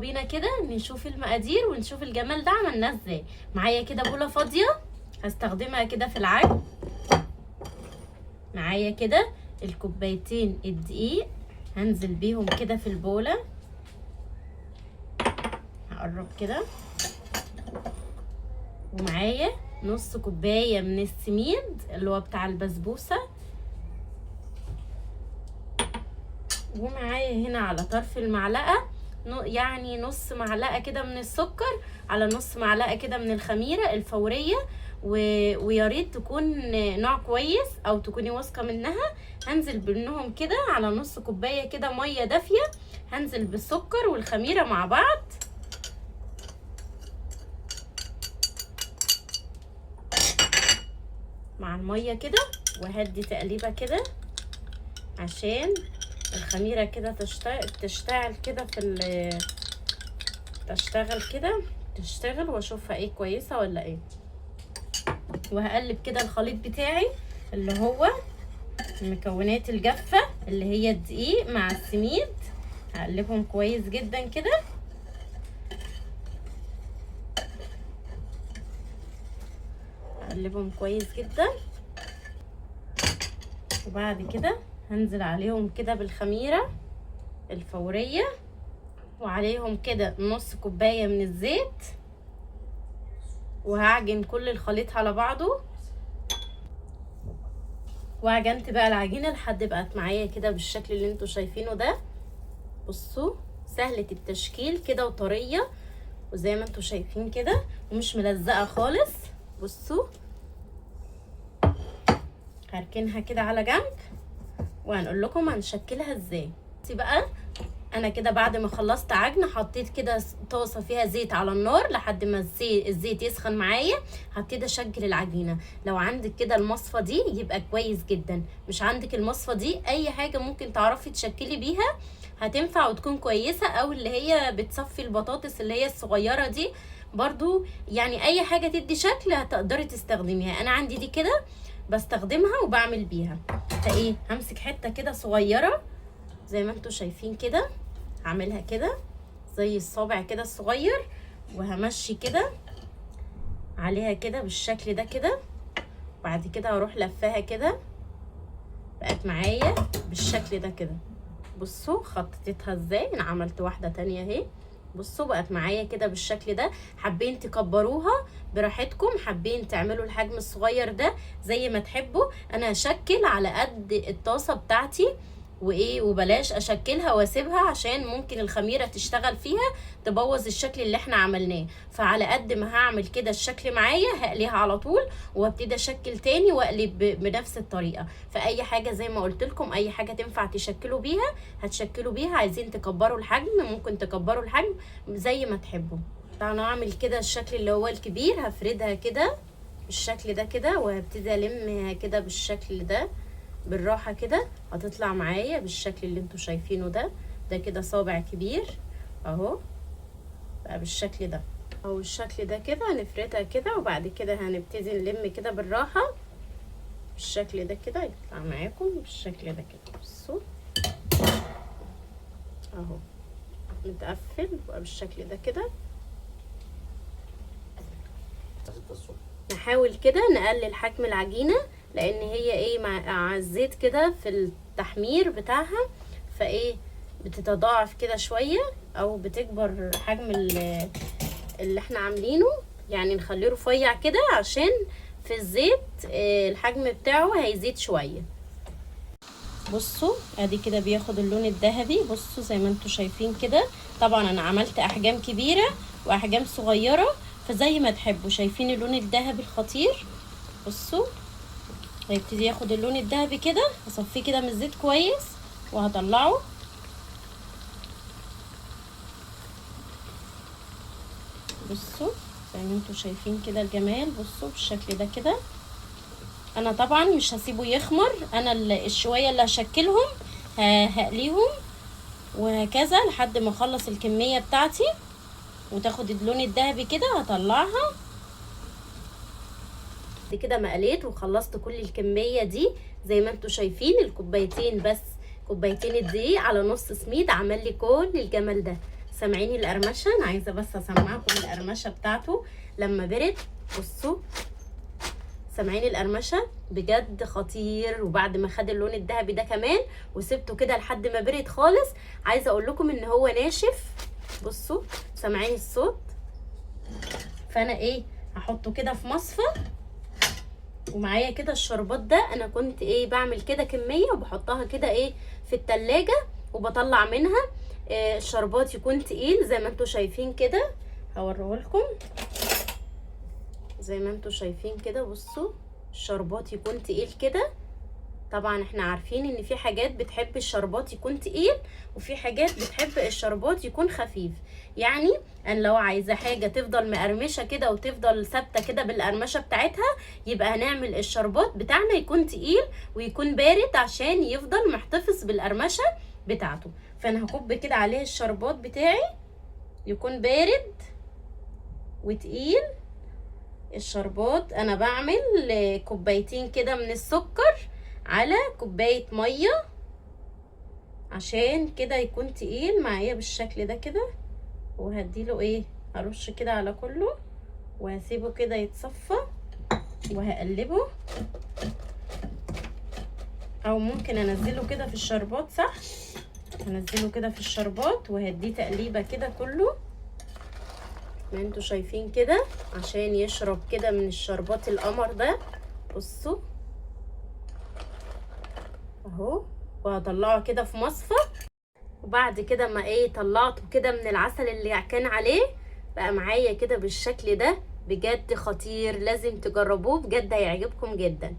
بينا كده نشوف المقادير ونشوف الجمال ده عملناه ازاي. معايا كده بوله فاضيه هستخدمها كده في العجن. معايا كده الكوبايتين الدقيق هنزل بيهم كده في البوله. هقرب كده. ومعايا نص كوبايه من السميد اللي هو بتاع البسبوسه. ومعايا هنا على طرف المعلقه يعني نص معلقه كده من السكر على نص معلقه كده من الخميره الفوريه. ويا ريت تكون نوع كويس او تكوني واثقه منها. هنزل بينهم كده على نص كوبايه كده ميه دافيه. هنزل بالسكر والخميره مع بعض. مع الميه كده وهدي تقليبه كده عشان الخميره كده تشتغل كده تشتغل واشوفها ايه كويسه ولا ايه. وهقلب كده الخليط بتاعي اللي هو المكونات الجافه اللي هي الدقيق مع السميد. هقلبهم كويس جدا كده. هقلبهم كويس جدا. وبعد كده هنزل عليهم كده بالخميره الفوريه وعليهم كده نص كوبايه من الزيت. وهعجن كل الخليط على بعضه. وعجنت بقى العجينه لحد بقت معايا كده بالشكل اللي انتوا شايفينه ده. بصوا سهله التشكيل كده وطريه وزي ما انتوا شايفين كده ومش ملزقه خالص. بصوا هركنها كده على جنب وهنقول لكم هنشكلها ازاي. بقى انا كده بعد ما خلصت عجن حطيت كده طاسه فيها زيت على النار لحد ما الزيت يسخن معايا. هبتدي اشكل العجينه. لو عندك كده المصفى دي يبقى كويس جدا. مش عندك المصفى دي اي حاجه ممكن تعرفي تشكلي بيها هتنفع وتكون كويسه. او اللي هي بتصفي البطاطس اللي هي الصغيره دي برضو يعني اي حاجه تدي شكل هتقدري تستخدميها. انا عندي دي كده بستخدمها وبعمل بيها. فايه همسك حته كده صغيره زي ما انتوا شايفين كده. هعملها كده زي الصابع كده الصغير وهمشي كده عليها كده بالشكل ده كده. بعد كده هروح لفاها كده بقت معايا بالشكل ده كده. بصوا خططتها ازاي. انا عملت واحده تانية اهي. بصوا بقت معايا كده بالشكل ده. حابين تكبروها براحتكم حابين تعملوا الحجم الصغير ده زي ما تحبوا. انا هشكل على قد الطاسه بتاعتي وايه وبلاش اشكلها واسيبها عشان ممكن الخميره تشتغل فيها تبوظ الشكل اللي احنا عملناه. فعلى قد ما هعمل كده الشكل معايا هقليها على طول وابتدي اشكل تاني واقلب بنفس الطريقه. فاي حاجه زي ما قلت لكم اي حاجه تنفع تشكلوا بيها هتشكلوا بيها. عايزين تكبروا الحجم ممكن تكبروا الحجم زي ما تحبوا. تعالوا اعمل كده الشكل اللي هو الكبير. هفردها كده بالشكل ده كده وهبتدي المها كده بالشكل ده بالراحه كده. هتطلع معايا بالشكل اللي انتوا شايفينه ده. ده كده صابع كبير اهو بقى بالشكل ده اهو الشكل ده كده. هنفردها كده وبعد كده هنبتدي نلم كده بالراحه بالشكل ده كده يطلع معاكم بالشكل ده كده. بصوا اهو متقفل بقى بالشكل ده كده. نحاول كده نقلل حجم العجينه لان هي ايه مع الزيت كده في التحمير بتاعها فايه بتتضاعف كده شويه او بتكبر حجم اللي احنا عاملينه. يعني نخليه رفيع كده عشان في الزيت الحجم بتاعه هيزيد شويه. بصوا ادي كده بياخد اللون الذهبي. بصوا زي ما انتوا شايفين كده. طبعا انا عملت احجام كبيره واحجام صغيره فزي ما تحبوا. شايفين اللون الذهبي الخطير. بصوا هيبتدي ياخد اللون الذهبي كده. هصفيه كده من الزيت كويس وهطلعه. بصوا زي ما انتوا شايفين كده الجمال. بصوا بالشكل ده كده. انا طبعا مش هسيبه يخمر. انا الشويه اللي هشكلهم هقليهم وهكذا لحد ما اخلص الكميه بتاعتي وتاخد اللون الذهبي كده. هطلعها كده. مقليت وخلصت كل الكميه دي زي ما انتوا شايفين. الكوبايتين بس كوبايتين الدقيق على نص سميد عمل لي كل الجمال ده. سامعيني القرمشه؟ انا عايزه بس اسمعكم القرمشه بتاعته لما برد. بصوا سامعين القرمشه؟ بجد خطير. وبعد ما خد اللون الذهبي ده كمان وسبته كده لحد ما برد خالص، عايزه اقول لكم ان هو ناشف. بصوا سامعين الصوت؟ فانا ايه هحطه كده في مصفى. ومعايا كده الشربات ده، انا كنت ايه بعمل كده كميه وبحطها كده ايه في التلاجة وبطلع منها. الشربات يكون تقيل زي ما انتوا شايفين كده. هوريه لكم زي ما انتوا شايفين كده. بصوا الشربات يكون تقيل كده. طبعا احنا عارفين ان في حاجات بتحب الشربات يكون تقيل وفي حاجات بتحب الشربات يكون خفيف. يعني انا لو عايزه حاجه تفضل مقرمشه كده وتفضل ثابته كده بالقرمشه بتاعتها، يبقى هنعمل الشربات بتاعنا يكون تقيل ويكون بارد عشان يفضل محتفظ بالقرمشه بتاعته. فانا هكب كده عليه الشربات بتاعي يكون بارد وتقيل. الشربات انا بعمل كوبايتين كده من السكر على كوبايه ميه عشان كده يكون تقيل معايا بالشكل ده كده. وهديله ايه هرش كده على كله وهسيبه كده يتصفى وهقلبه، او ممكن انزله كده في الشربات. صح، هنزله كده في الشربات وهديه تقليبه كده كله ما انتوا شايفين كده عشان يشرب كده من الشربات القمر ده. بصوا اهو. وهطلعه كده في مصفى. وبعد كده ما ايه طلعته كده من العسل اللي كان عليه بقى معايا كده بالشكل ده. بجد خطير، لازم تجربوه، بجد هيعجبكم جدا.